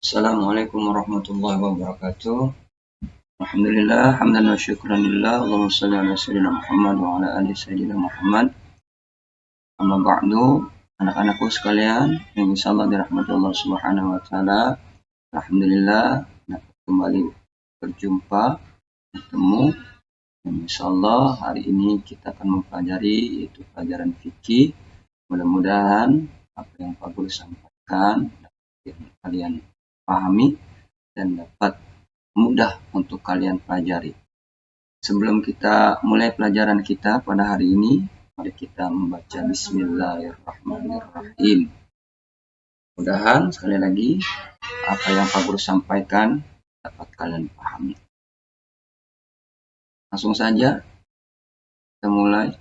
Assalamualaikum warahmatullahi wabarakatuh. Alhamdulillah, hamdan wa syukran lillah. Allahumma shalli ala sayyidina Muhammad wa ala ali sayyidina Muhammad. Amma ba'du, anak-anakku sekalian yang insyaallah dirahmati Allah Subhanahu wa taala. Alhamdulillah dapat kembali berjumpa, bertemu, dan insyaallah hari ini kita akan mempelajari yaitu pelajaran fikih. Mudah-mudahan apa yang Pak Guru sampaikan dapat kalian pahami dan dapat mudah untuk kalian pelajari. Sebelum kita mulai pelajaran kita pada hari ini, mari kita membaca Bismillahirrahmanirrahim. Mudah-mudahan sekali lagi apa yang Pak Guru sampaikan dapat kalian pahami. Langsung saja kita mulai.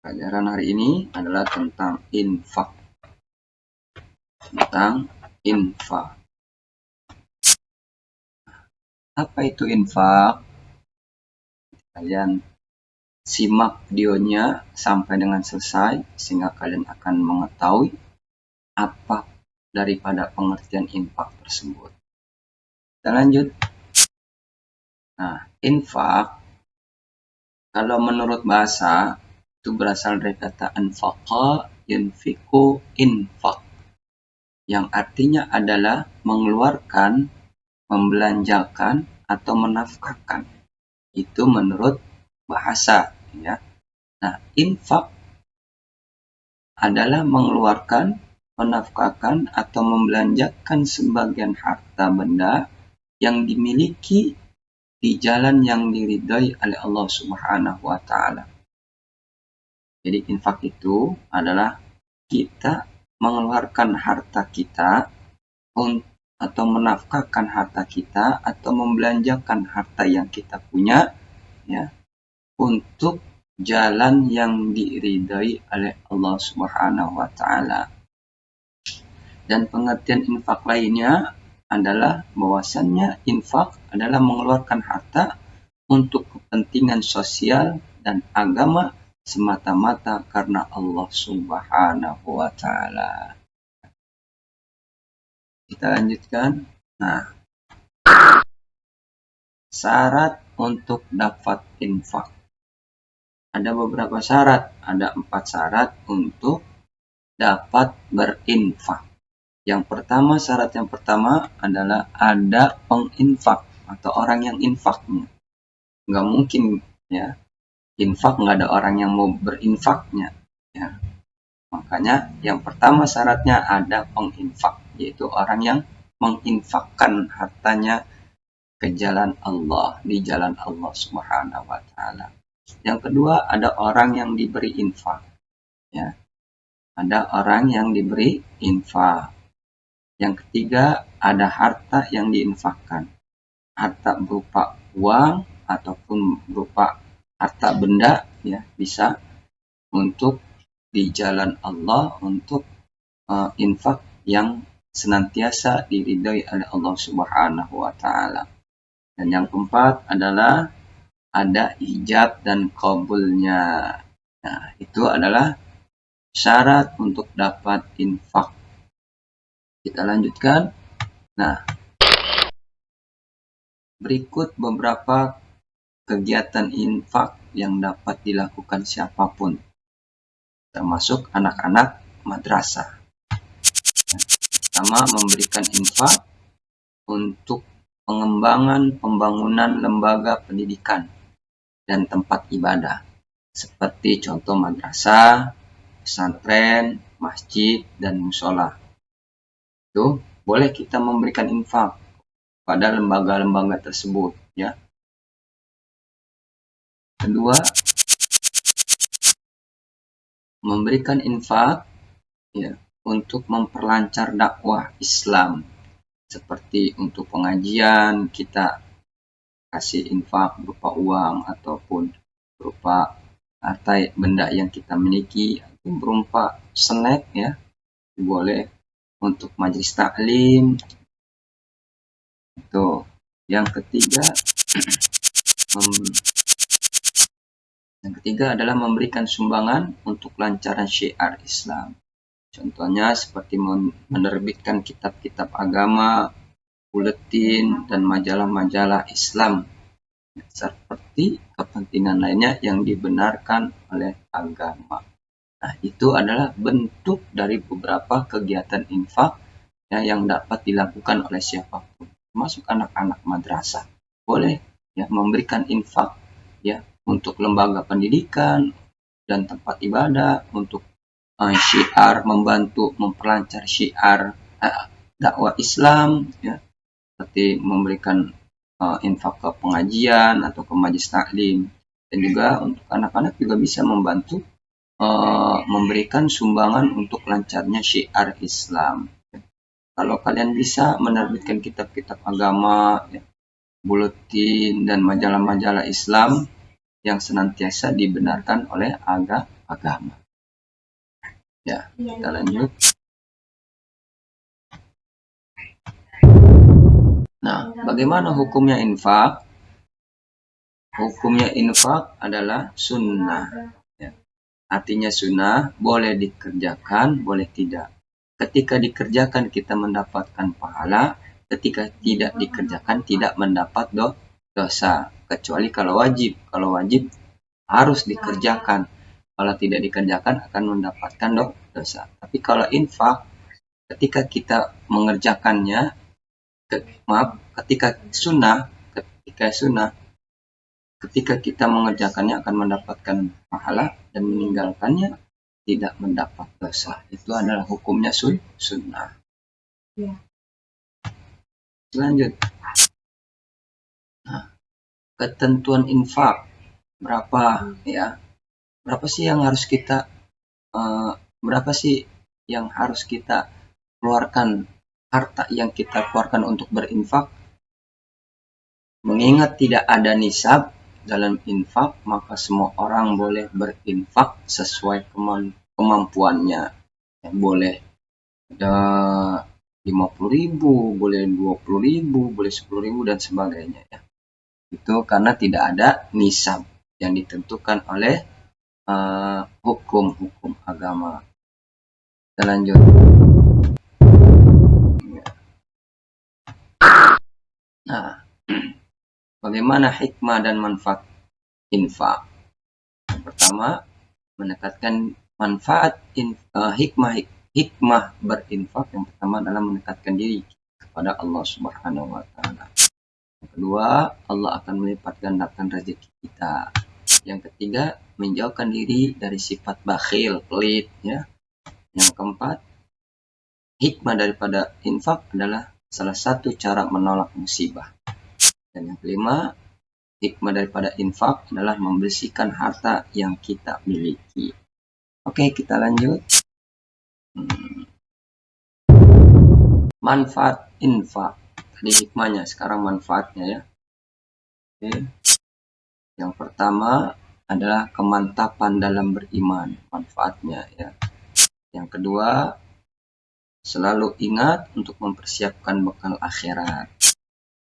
Pelajaran hari ini adalah tentang infak. Apa itu infak? Kalian simak videonya sampai dengan selesai sehingga kalian akan mengetahui apa daripada pengertian infak tersebut. Kita lanjut. Nah, infak kalau menurut bahasa itu berasal dari kata anfaqa yunfiqu infak, yang artinya adalah mengeluarkan, membelanjakan, atau menafkahkan. Itu menurut bahasa, ya. Nah, infak adalah mengeluarkan, menafkahkan, atau membelanjakan sebagian harta benda yang dimiliki di jalan yang diridhai oleh Allah Subhanahu wa taala. Jadi infak itu adalah kita mengeluarkan harta kita atau menafkahkan harta kita atau membelanjakan harta yang kita punya, ya, untuk jalan yang diridhai oleh Allah Subhanahu wa taala. Dan pengertian infak lainnya adalah bahwasannya infak adalah mengeluarkan harta untuk kepentingan sosial dan agama semata-mata karena Allah Subhanahu wa taala. Kita lanjutkan. Nah, syarat untuk dapat infak. Ada beberapa syarat, ada 4 syarat untuk dapat berinfak. Syarat yang pertama adalah ada penginfak atau orang yang infaknya. Nggak mungkin, ya, infak nggak ada orang yang mau berinfaknya, ya. Makanya yang pertama syaratnya ada penginfak, yaitu orang yang menginfakkan hartanya ke jalan Allah, di jalan Allah Subhanahu wa taala. Yang kedua ada orang yang diberi infak, ya. Ada orang yang diberi infak. Yang ketiga ada harta yang diinfakkan. Harta berupa uang ataupun berupa harta benda, ya, bisa untuk di jalan Allah, untuk infak yang senantiasa diridhai oleh Allah Subhanahu wa taala. Dan yang keempat adalah ada ijab dan qabulnya. Nah, itu adalah syarat untuk dapat infak. Kita lanjutkan. Nah, berikut beberapa kegiatan infak yang dapat dilakukan siapapun, termasuk anak-anak madrasah. Pertama, memberikan infak untuk pengembangan pembangunan lembaga pendidikan dan tempat ibadah, seperti contoh madrasah, pesantren, masjid, dan musola. Itu boleh kita memberikan infak pada lembaga-lembaga tersebut, ya. Kedua, memberikan infak, ya, untuk memperlancar dakwah Islam, seperti untuk pengajian kita kasih infak berupa uang ataupun berupa harta benda yang kita miliki, berupa snack, ya, boleh untuk majelis taklim. Itu. Yang ketiga adalah memberikan sumbangan untuk lancaran syiar Islam. Contohnya seperti menerbitkan kitab-kitab agama, buletin, dan majalah-majalah Islam, seperti kepentingan lainnya yang dibenarkan oleh agama. Nah, itu adalah bentuk dari beberapa kegiatan infak ya, yang dapat dilakukan oleh siapapun, termasuk anak-anak madrasah. Boleh ya memberikan infak ya untuk lembaga pendidikan dan tempat ibadah, untuk syiar, membantu memperlancar syiar dakwah Islam ya, seperti memberikan infak ke pengajian atau ke majelis taklim. Dan juga untuk anak-anak juga bisa membantu memberikan sumbangan untuk lancarnya syiar Islam. Kalau kalian bisa menerbitkan kitab-kitab agama, ya, buletin dan majalah-majalah Islam yang senantiasa dibenarkan oleh agama. Ya, kita lanjut. Nah, bagaimana hukumnya infak? Hukumnya infak adalah sunnah. Ya. Artinya sunnah, boleh dikerjakan, boleh tidak. Ketika dikerjakan kita mendapatkan pahala, ketika tidak dikerjakan tidak mendapat dosa. Kecuali kalau wajib. Kalau wajib harus dikerjakan. Kalau tidak dikerjakan akan mendapatkan dosa. Tapi kalau infak, ketika kita mengerjakannya, ketika sunnah, ketika kita mengerjakannya akan mendapatkan pahala dan meninggalkannya tidak mendapat dosa. Itu adalah hukumnya sunnah. Ya. Lanjut. Nah, ketentuan infak berapa ya? Berapa sih yang harus kita keluarkan, harta yang kita keluarkan untuk berinfak? Mengingat tidak ada nisab dalam infak, maka semua orang boleh berinfak sesuai kemampuannya. Ya, boleh ada 50.000, boleh 20.000, boleh 10.000 dan sebagainya ya. Itu karena tidak ada nisab yang ditentukan oleh hukum agama. Kita lanjut. Nah, bagaimana hikmah dan manfaat infak? Yang pertama, meningkatkan manfaat hikmah berinfak. Yang pertama adalah mendekatkan diri kepada Allah Subhanahu wa taala. Yang kedua, Allah akan melipat gandakan rezeki kita. Yang ketiga, menjauhkan diri dari sifat bakhil, pelit ya. Yang keempat, hikmah daripada infak adalah salah satu cara menolak musibah. Dan yang kelima, hikmah daripada infak adalah membersihkan harta yang kita miliki. Oke, kita lanjut. Manfaat infak. Tadi hikmahnya, sekarang manfaatnya ya. Oke. Yang pertama adalah kemantapan dalam beriman, manfaatnya ya. Yang kedua, selalu ingat untuk mempersiapkan bekal akhirat.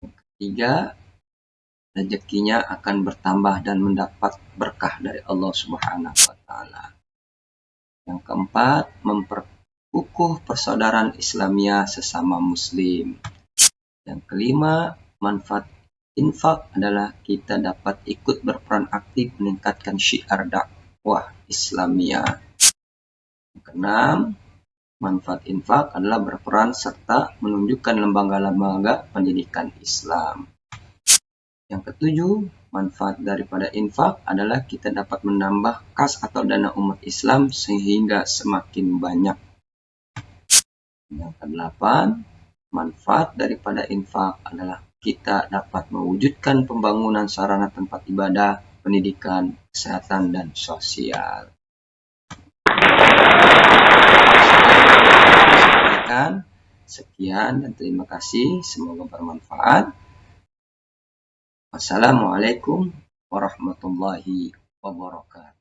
Yang ketiga, rezekinya akan bertambah dan mendapat berkah dari Allah Subhanahu wa taala. Yang keempat, memperkukuh persaudaraan Islamiyah sesama muslim. Yang kelima, manfaat infak adalah kita dapat ikut berperan aktif meningkatkan syiar dakwah Islamiyah. Yang keenam, manfaat infak adalah berperan serta menunjukkan lembaga-lembaga pendidikan Islam. Yang ketujuh, manfaat daripada infak adalah kita dapat menambah kas atau dana umat Islam sehingga semakin banyak. Yang kedelapan, manfaat daripada infak adalah kita dapat mewujudkan pembangunan sarana tempat ibadah, pendidikan, kesehatan, dan sosial. Sekian dan terima kasih. Semoga bermanfaat. Wassalamualaikum warahmatullahi wabarakatuh.